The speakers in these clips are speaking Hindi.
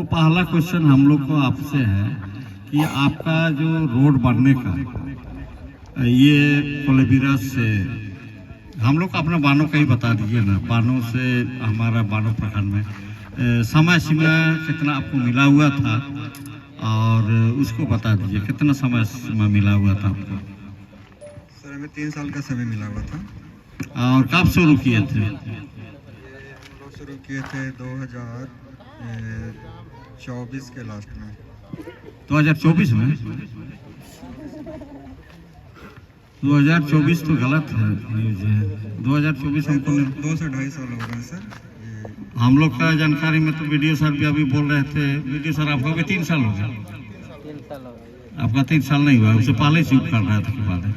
तो पहला क्वेश्चन हम लोग को आपसे है कि आपका जो रोड बनने का ये कोलेबिरा से हम लोग अपना बानो का ही बता दीजिए ना। बानो से हमारा बानो प्रखंड में समय सीमा कितना आपको मिला हुआ था और उसको बता दीजिए कितना समय सीमा मिला हुआ था आपको। सर हमें 3 साल का समय मिला हुआ था। और कब शुरू किए थे? शुरू किए थे 2024 के लास्ट में। 2024 में? 2024 तो गलत है न्यूज है। 2024 हमको 2 से 2.5 साल हो गए हैं सर। हम लोग का जानकारी में तो वीडियो सर भी अभी बोल रहे थे। वीडियो सर आपका भी 3 साल हो गया? 3 साल हो गया। आपका 3 साल नहीं हुआ, उससे पहले से कर रहा था कि बाद है?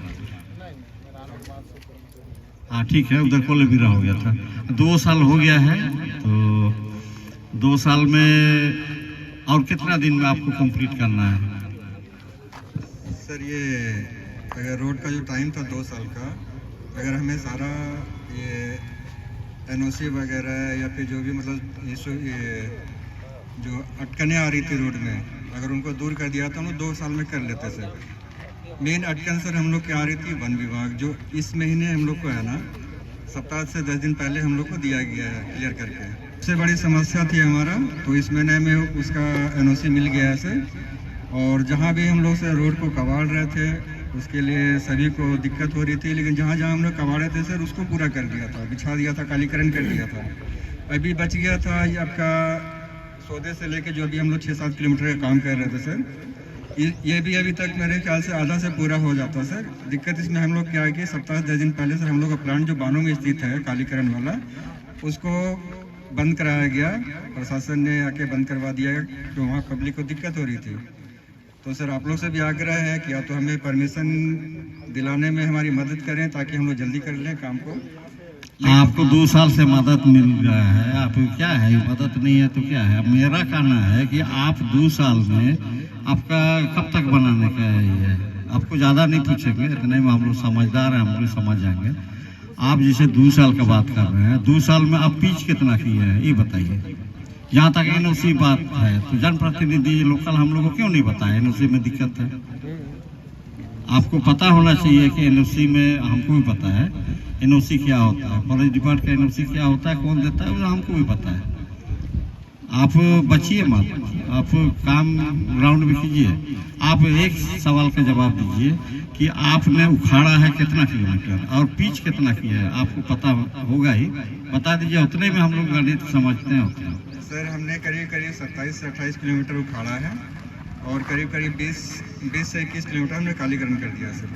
हाँ ठीक है, उधर कोलेबिरा हो गया था। 2 साल हो गया है, तो 2 साल में और कितना दिन में आपको कंप्लीट करना है? सर ये अगर रोड का जो टाइम था 2 साल का, अगर हमें सारा ये एनओसी वगैरह या फिर जो भी मतलब ये जो अटकनें आ रही थी रोड में, अगर उनको दूर कर दिया तो हम लोग 2 साल में कर लेते सर। मेन अटकन सर हम लोग की आ रही थी वन विभाग, जो इस महीने हम लोग को है ना सप्ताह से 10 दिन पहले हम लोग को दिया गया है क्लियर करके। सबसे बड़ी समस्या थी हमारा, तो इस महीने में उसका एनओसी मिल गया है सर। और जहाँ भी हम लोग से रोड को कबाड़ रहे थे उसके लिए सभी को दिक्कत हो रही थी, लेकिन जहाँ जहाँ हम लोग कबाड़े थे सर उसको पूरा कर दिया था, बिछा दिया था, कालीकरण कर दिया था। अभी बच गया था ये आपका सौदे से लेके जो अभी हम लोग 6-7 किलोमीटर का काम कर रहे थे सर, ये भी अभी तक मेरे ख्याल से आधा से पूरा हो जाता सर। दिक्कत इसमें हम लोग क्या है कि सप्ताह 10 दिन पहले सर हम लोग का प्लांट जो बानो में स्थित है कालीकरण वाला, उसको बंद कराया गया। प्रशासन ने आके बंद करवा दिया तो वहाँ पब्लिक को दिक्कत हो रही थी। तो सर आप लोग से भी आग्रह है कि या तो हमें परमिशन दिलाने में हमारी मदद करें ताकि हम लोग जल्दी कर लें काम को। आपको 2 साल से मदद मिल रहा है, आप क्या है मदद नहीं है तो क्या है? मेरा कहना है कि आप 2 साल में आपका कब तक बनाने का है? आपको ज़्यादा नहीं पूछेंगे, इतने में हम लोग समझदार हैं, हम लोग समझ जाएंगे। आप जैसे 2 साल का बात कर रहे हैं, 2 साल में आप पिच कितना किए हैं ये बताइए। जहाँ तक एनओसी बात है तो जनप्रतिनिधि लोकल हम लोग को क्यों नहीं बताया एनओसी में दिक्कत है? आपको पता होना चाहिए कि एनओसी में, हमको भी पता है एनओसी क्या होता है, फॉरेस्ट डिपार्टमेंट का एनओसी क्या होता है, कौन देता है, वो हमको भी पता है। आप बचिए मत, आप काम ग्राउंड में कीजिए। आप एक सवाल का जवाब दीजिए कि आपने उखाड़ा है कितना किलोमीटर और पिच कितना किया है, आपको पता होगा ही, बता दीजिए। उतने में हम लोग गणित समझते हैं उतने। सर हमने करीब 27 से 28 किलोमीटर उखाड़ा है और करीब 20 से 21 किलोमीटर हमने कालीकरण कर दिया सर।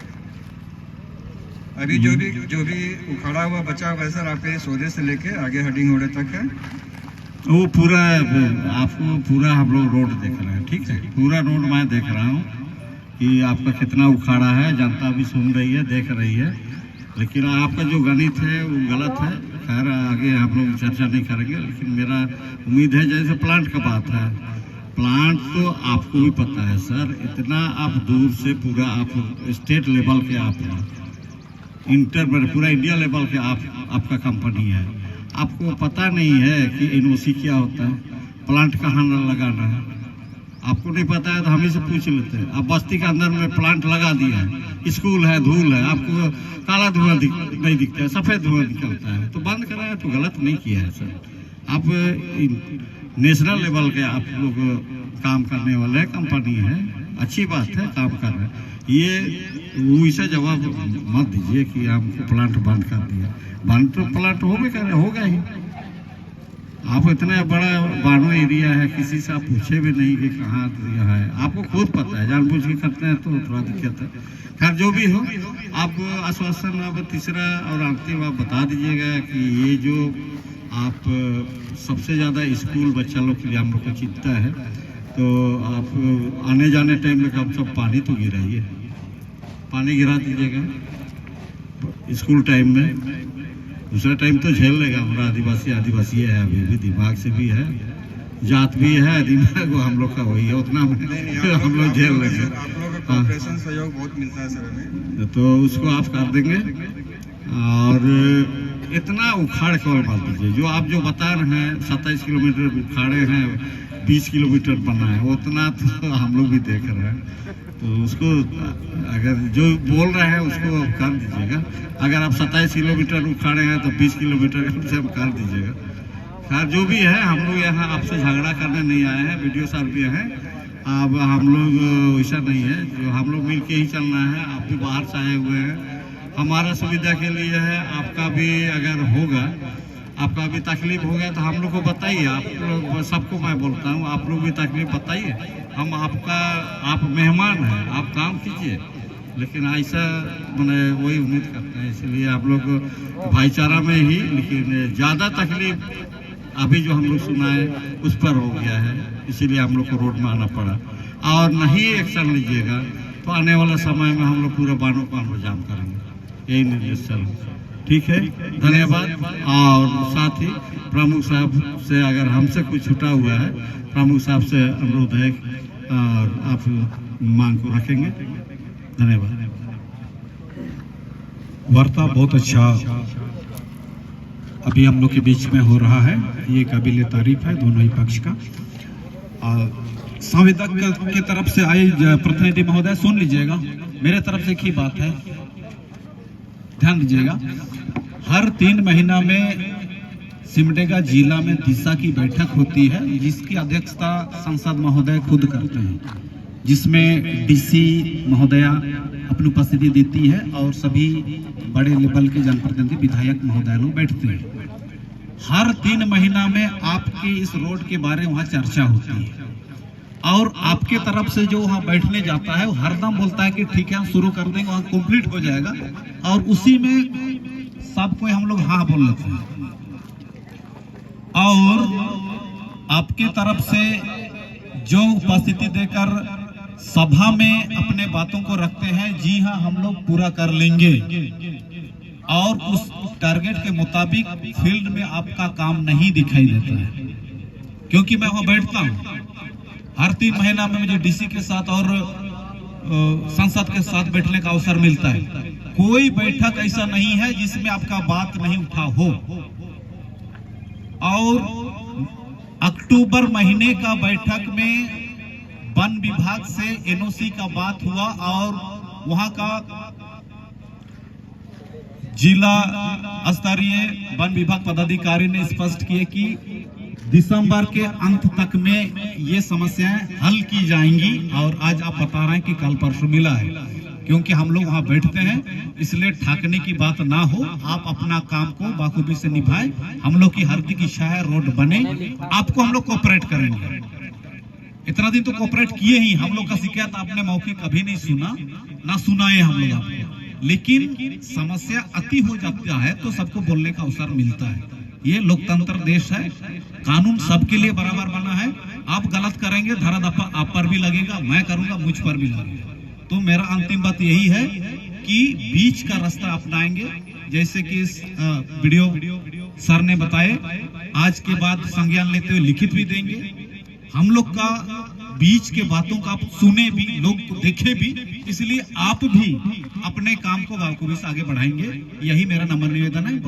अभी जो भी उखाड़ा हुआ बचा हुआ है सर, आपके सौदे से लेके आगे हडिंग ओड़े तक है। वो पूरा आपको पूरा हम लोग रोड देख रहे हैं, ठीक है? पूरा रोड मैं देख रहा हूँ कि आपका कितना उखाड़ा है, जनता भी सुन रही है, देख रही है। लेकिन आपका जो गणित है वो गलत है। खैर आगे हम लोग चर्चा नहीं करेंगे, लेकिन मेरा उम्मीद है जैसे प्लांट का बात है, प्लांट तो आपको भी पता है सर, इतना आप दूर से पूरा आप स्टेट लेवल के आप पूरा इंडिया लेवल के आपका कंपनी है। आपको पता नहीं है कि एनओसी क्या होता है, प्लांट कहाँ लगाना है, आपको नहीं पता है तो हम ही से पूछ लेते हैं। अब बस्ती के अंदर में प्लांट लगा दिया है, स्कूल है, धूल है, आपको काला धुआं नहीं दिखता है, सफ़ेद धुआं निकलता है, तो बंद कराया तो गलत नहीं किया है सर। आप नेशनल लेवल के आप लोग काम करने वाले कंपनी है, अच्छी बात है काम कर रहे हैं। ये वैसे जवाब मत दीजिए कि हमको प्लांट बंद कर दिया। बंद तो प्लांट होगा ही। आप इतना बड़ा बानो एरिया है, किसी से आप पूछे भी नहीं कि कहाँ दिया है, आपको खुद पता है, जानबूझ के करते हैं तो थोड़ा दिक्कत है। खैर जो भी हो, आप आश्वासन अब तीसरा और अंतिम आप बता दीजिएगा कि ये जो आप सबसे ज़्यादा स्कूल बच्चा लोग के लिए हम लोग को चिंता है, तो आप आने जाने टाइम में कम सब पानी तो गिराइए, पानी गिरा दीजिएगा स्कूल टाइम में। दूसरा टाइम तो झेल लेगा, हमारा आदिवासी है, अभी भी दिमाग से भी है, जात भी है, दिमाग वो हम लोग का वही है, उतना हम लोग झेल लेंगे। आप लोगों का कोऑपरेशन सहयोग बहुत मिलता है सर हमें, तो उसको आप कर देंगे। और इतना उखाड़ केवल मत दीजिए, जो आप जो बता रहे हैं 27 किलोमीटर उखाड़े हैं, 20 किलोमीटर बना है, उतना तो हम लोग भी देख रहे हैं। तो उसको अगर जो बोल रहे हैं उसको कर दीजिएगा। अगर आप 27 किलोमीटर उखाड़े हैं तो 20 किलोमीटर से हम कर दीजिएगा। खैर जो भी है, हम लोग यहाँ आपसे झगड़ा करने नहीं आए हैं, वीडियो साहब भी हैं। अब हम लोग ऐसा नहीं है, जो हम लोग मिल के ही चलना है। आप भी बाहर से आए हुए हैं, हमारा सुविधा के लिए है। आपका भी अगर होगा, आपका भी तकलीफ होगा तो हम लोग को बताइए। आप लोग सबको मैं बोलता हूँ, आप लोग भी तकलीफ बताइए। हम आप मेहमान हैं, आप काम कीजिए। लेकिन ऐसा मैंने वही उम्मीद करते हैं, इसलिए आप लोग भाईचारा में ही। लेकिन ज़्यादा तकलीफ अभी जो हम लोग सुना है उस पर हो गया है, इसीलिए हम लोग को रोड में आना पड़ा। और नहीं एक्शन लीजिएगा तो आने वाला समय में हम लोग पूरा बानो पानो जाम करेंगे। यही निर्देश चल, ठीक है, धन्यवाद। और साथ ही प्रमुख साहब से अगर हमसे कुछ छूटा हुआ है, प्रमुख साहब से अनुरोध है और आप मांग को रखेंगे। धन्यवाद। वार्ता बहुत अच्छा अभी हम लोग के बीच में हो रहा है, ये काबिल तारीफ है दोनों ही पक्ष का। संवेदक की तरफ से आए प्रतिनिधि महोदय सुन लीजिएगा, मेरे तरफ से एक ही बात है, ध्यान दीजिएगा। हर 3 महीना में सिमडेगा जिला में दिशा की बैठक होती है, जिसकी अध्यक्षता सांसद महोदय खुद करते हैं, जिसमें डीसी महोदया अपनी उपस्थिति देती है और सभी बड़े लेवल के जनप्रतिनिधि विधायक महोदय लोग बैठते हैं। हर 3 महीना में आपके इस रोड के बारे में वहाँ चर्चा होती है और आपके तरफ से जो वहाँ बैठने जाता है वो हरदम बोलता है कि ठीक है हम शुरू कर देंगे, वहाँ कंप्लीट हो जाएगा। और उसी में सबको हम लोग हाँ बोल लेते हैं। और आपके तरफ से जो उपस्थिति देकर सभा में अपने बातों को रखते हैं, जी हाँ हम लोग पूरा कर लेंगे, और उस टारगेट के मुताबिक फील्ड में आपका काम नहीं दिखाई देता है। क्योंकि मैं वहां बैठता हूं हर 3 महीना में, मुझे डीसी के साथ और संसद के साथ बैठने का अवसर मिलता है। कोई बैठक ऐसा नहीं है जिसमें आपका बात नहीं उठा हो। और अक्टूबर महीने का बैठक में वन विभाग से एनओसी का बात हुआ और वहां का जिला स्तरीय वन विभाग पदाधिकारी ने स्पष्ट किए कि दिसंबर के अंत तक में ये समस्याएं हल की जाएंगी। और आज आप बता रहे हैं कि कल परसों मिला है, क्योंकि हम लोग वहां बैठते हैं, इसलिए ठाकने की बात ना हो। आप अपना काम को बाखूबी से निभाएं। हम लोग की हार्दिक इच्छा है रोड बने, आपको हम लोग कोऑपरेट करेंगे। इतना दिन तो कोऑपरेट किए ही, हम लोग का शिकायत आपने मौखिक कभी नहीं सुना, ना सुनाए हम लोग आपको। लेकिन समस्या अति हो जाता है तो सबको बोलने का अवसर मिलता है। ये लोकतंत्र देश है, कानून सबके लिए बराबर बना है। आप गलत करेंगे, धरा दफा आप पर भी लगेगा, मैं करूंगा मुझ पर भी लगेगा। तो मेरा अंतिम बात यही है कि बीच का रास्ता अपनाएंगे, जैसे कि वीडियो सर ने बताए। आज के बाद संज्ञान लेते हुए लिखित भी देंगे। हम लोग का बीच के बातों का आप सुने भी, लोग देखे भी, इसलिए आप भी अपने काम को बाखूबी से आगे बढ़ाएंगे। यही मेरा नम्र निवेदन है।